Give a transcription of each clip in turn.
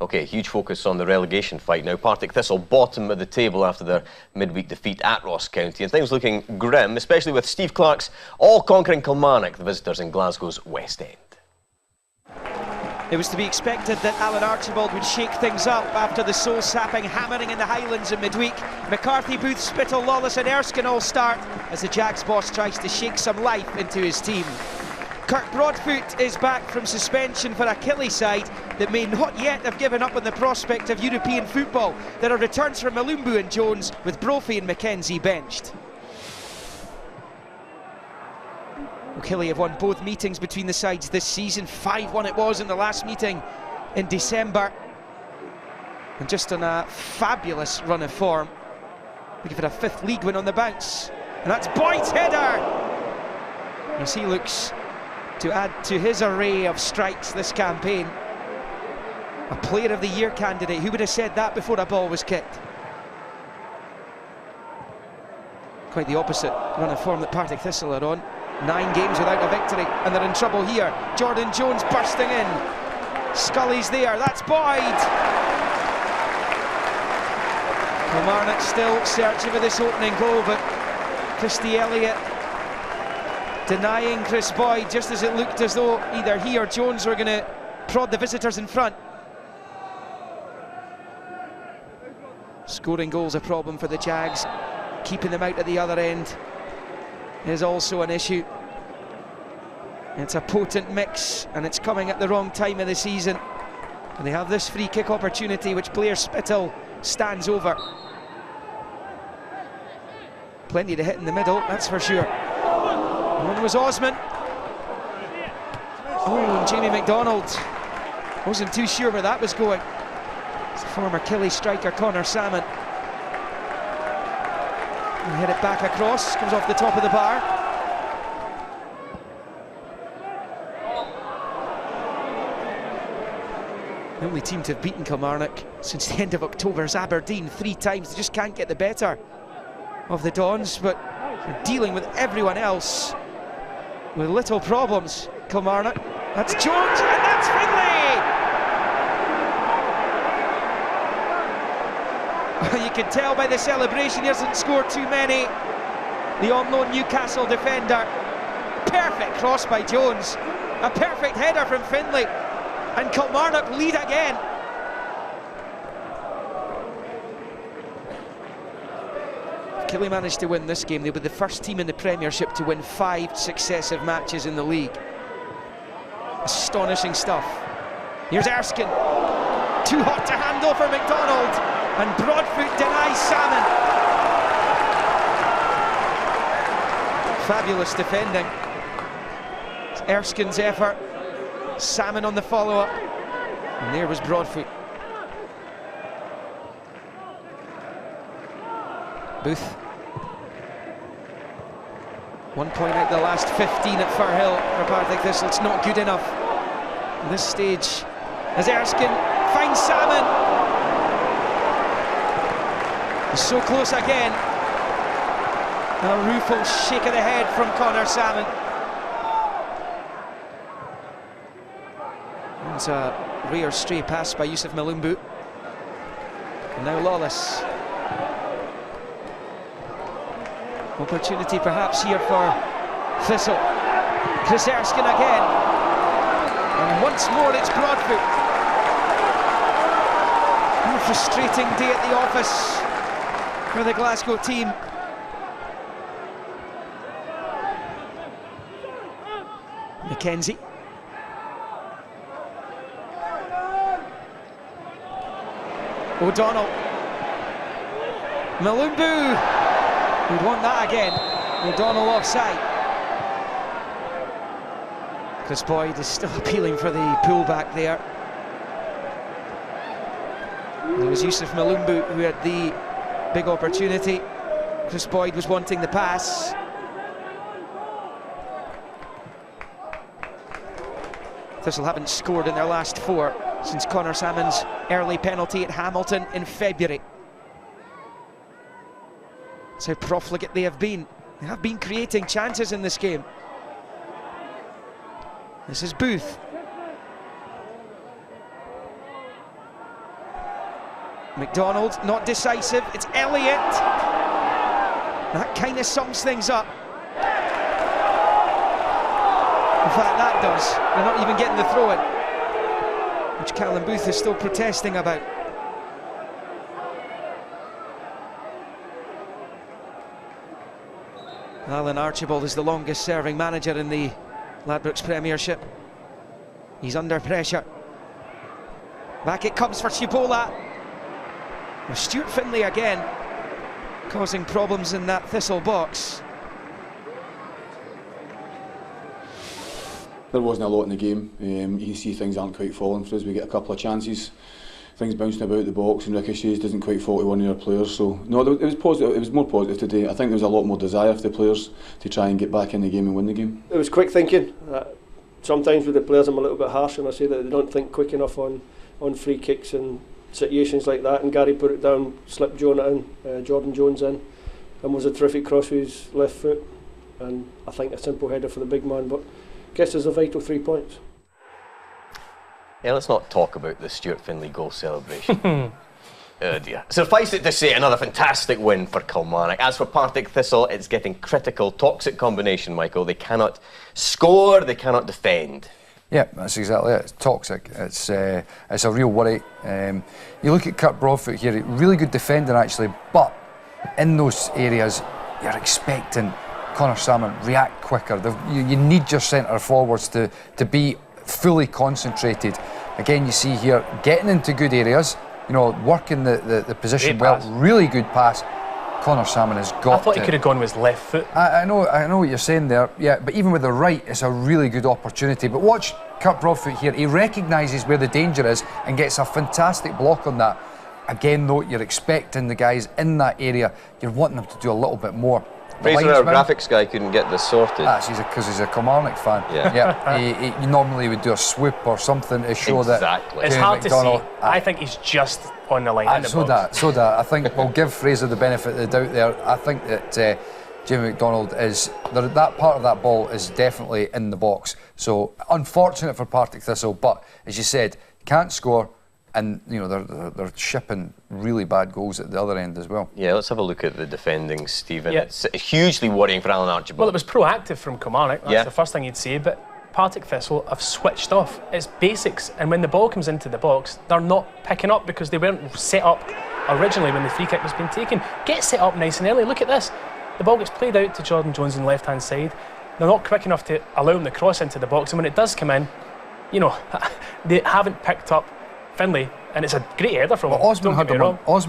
OK, huge focus on the relegation fight now. Partick Thistle bottom of the table after their midweek defeat at Ross County, and things looking grim, especially with Steve Clarke's all-conquering Kilmarnock, the visitors in Glasgow's West End. It was to be expected that Alan Archibald would shake things up after the soul-sapping hammering in the Highlands in midweek. McCarthy, Booth, Spittle, Lawless and Erskine all start as the Jags boss tries to shake some life into his team. Kirk Broadfoot is back from suspension for a Killie side that may not yet have given up on the prospect of European football. There are returns from Mulumbu and Jones, with Brophy and McKenzie benched. Killie have won both meetings between the sides this season. 5-1 it was in the last meeting in December. And just on a fabulous run of form. We give it a 5th league win on the bounce. And that's Boyd's header! As he looks to add to his array of strikes this campaign. A Player of the Year candidate. Who would have said that before a ball was kicked? Quite the opposite run of form that Partick Thistle are on. 9 games without a victory, and they're in trouble here. Jordan Jones bursting in. Scully's there, that's Boyd! Kilmarnock still searching for this opening goal, but Christy Elliott denying Chris Boyd, just as it looked as though either he or Jones were going to prod the visitors in front. Scoring goals a problem for the Jags. Keeping them out at the other end is also an issue. It's a potent mix, and it's coming at the wrong time of the season. And they have this free kick opportunity, which player Spittle stands over. Plenty to hit in the middle, that's for sure. One was Osman. Oh, and Jamie MacDonald. Wasn't too sure where that was going. It's the former Killie striker Connor Salmon. And hit it back across, comes off the top of the bar. The only team to have beaten Kilmarnock since the end of October is Aberdeen 3 times. They just can't get the better of the Dons, but they're dealing with everyone else with little problems. Kilmarnock, that's Jones, and that's Findlay! You can tell by the celebration he hasn't scored too many. The on-loan Newcastle defender. Perfect cross by Jones. A perfect header from Findlay. And Kilmarnock lead again. If Killie managed to win this game, they'll be the first team in the Premiership to win 5 successive matches in the league. Astonishing stuff. Here's Erskine. Too hot to handle for MacDonald. And Broadfoot denies Salmon. Fabulous defending. It's Erskine's effort. Salmon on the follow-up. And there was Broadfoot. Booth. 1 point out the last 15 at Firhill for Partick Thistle. It's not good enough at this stage. As Erskine finds Salmon. He's so close again. A rueful shake of the head from Connor Salmon. It's a rare stray pass by Yusuf Mulumbu. And now Lawless. Opportunity perhaps here for Thistle. Chris Erskine again. And once more it's Broadfoot. A frustrating day at the office for the Glasgow team. McKenzie. O'Donnell. Mulumbu. We'd want that again. O'Donnell offside. Chris Boyd is still appealing for the pullback there. It was Yusuf Mulumbu who had the big opportunity. Chris Boyd was wanting the pass. Thistle haven't scored in their last 4 since Connor Salmon's early penalty at Hamilton in February. That's how profligate they have been. They have been creating chances in this game. This is Booth. MacDonald, not decisive, it's Elliott. That kind of sums things up. In fact, that does. They're not even getting the throw-in, which Callum Booth is still protesting about. Alan Archibald is the longest serving manager in the Ladbrokes Premiership. He's under pressure. Back it comes for Tshibola. Stuart Findlay again, causing problems in that Thistle box. There wasn't a lot in the game. You can see things aren't quite falling for us. We get a couple of chances, things bouncing about the box, and ricochets doesn't quite fall to one of our players. So no, it was positive. It was more positive today. I think there was a lot more desire for the players to try and get back in the game and win the game. It was quick thinking. Sometimes with the players I'm a little bit harsh when I say that they don't think quick enough on free kicks and situations like that. And Gary put it down, slipped Jonah in, Jordan Jones in, and was a terrific cross with his left foot. And I think a simple header for the big man, but I guess there's a vital 3 points. Yeah, let's not talk about the Stuart Findlay goal celebration. Oh dear. Suffice it to say, another fantastic win for Kilmarnock. As for Partick Thistle, it's getting critical. Toxic combination, Michael. They cannot score, they cannot defend. Yeah, that's exactly it. It's toxic. It's a real worry. You look at Kurt Broadfoot here, really good defending actually, but in those areas, you're expecting Connor Salmon react quicker. You need your centre forwards to be fully concentrated. Again, you see here, getting into good areas, you know, working the position well, really good pass. Connor Salmon has got. I thought he could have gone with his left foot. I know what you're saying there. Yeah, but even with the right, it's a really good opportunity. But watch Kurt Broadfoot here. He recognises where the danger is and gets a fantastic block on that. Again, though, you're expecting the guys in that area. You're wanting them to do a little bit more. Fraser, our graphics guy, couldn't get this sorted. That's because he's a Kilmarnock fan. Yeah. He normally would do a swoop or something to show that. It's hard MacDonald, to see. I think he's just on the line. So that. I think we'll give Fraser the benefit of the doubt there. I think that Jamie MacDonald is that part of that ball is definitely in the box. So unfortunate for Partick Thistle, but as you said, can't score. And you know they're shipping really bad goals at the other end as well. Yeah, let's have a look at the defending, Stephen. Yeah. It's hugely worrying for Alan Archibald. Well, it was proactive from Kilmarnock. That's the first thing you'd say. But Partick Thistle have switched off. It's basics, and when the ball comes into the box, they're not picking up because they weren't set up originally when the free kick was being taken. Get set up nice and early. Look at this. The ball gets played out to Jordan Jones on the left-hand side. They're not quick enough to allow him to cross into the box, and when it does come in, you know, they haven't picked up Findlay, and it's a great header from him. Osman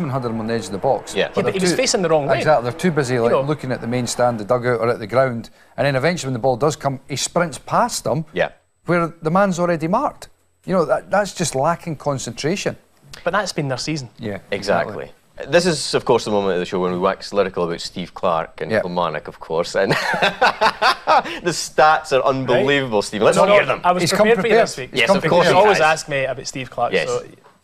had him on the edge of the box. Yeah, but he was facing the wrong way. Exactly, they're too busy looking at the main stand, the dugout, or at the ground, and then eventually when the ball does come, he sprints past them, where the man's already marked. You know, that's just lacking concentration. But that's been their season. Yeah, exactly. This is, of course, the moment of the show when we wax lyrical about Steve Clarke and Kilmarnock, of course, and the stats are unbelievable, Stephen. Let's hear them. I was prepared for you this week. Yes, of course. You always ask me about Steve Clarke. Yes.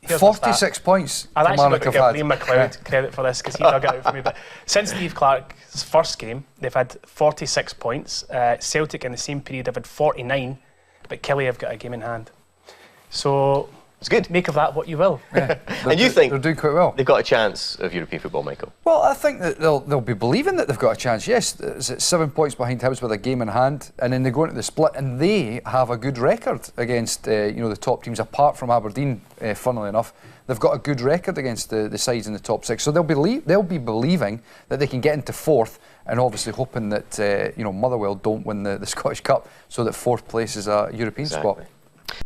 So 46 points. I'd actually got to give Liam McLeod credit for this because he dug it out for me. But since Steve Clarke's first game, they've had 46 points. Celtic in the same period have had 49, but Killie have got a game in hand. So it's good. Make of that what you will. Yeah. And you think they're doing quite well? They've got a chance of European football, Michael? Well, I think that they'll be believing that they've got a chance. Yes, it's 7 points behind Hibs with a game in hand, and then they go into the split, and they have a good record against the top teams, apart from Aberdeen. Funnily enough, they've got a good record against the sides in the top six. So they'll be believing that they can get into fourth, and obviously hoping that Motherwell don't win the Scottish Cup, so that fourth place is a European spot.